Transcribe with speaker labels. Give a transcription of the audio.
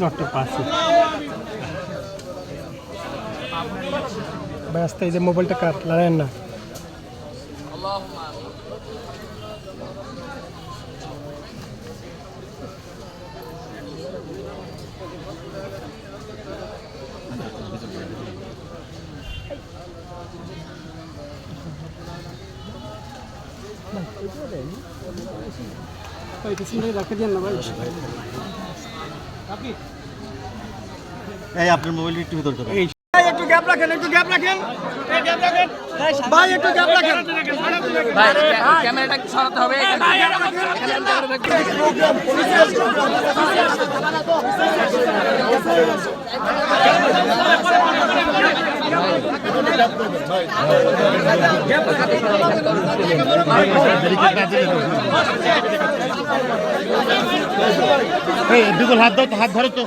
Speaker 1: জটটা পাচ্ছে ব্যস্ত। এই যে মোবাইলটা কাট লাগায়েন না।
Speaker 2: এই আপনার মোবাইল একটু ভিতর দেবেন।
Speaker 1: একটু গ্যাপ রাখেন, একটু গ্যাপ রাখেন ভাই, একটু গ্যাপ রাখেন
Speaker 3: ভাই, ক্যামেরাটা একটু সরাতে হবে।
Speaker 2: এই দুটো হাত দাও তো, হাত ধরো তো।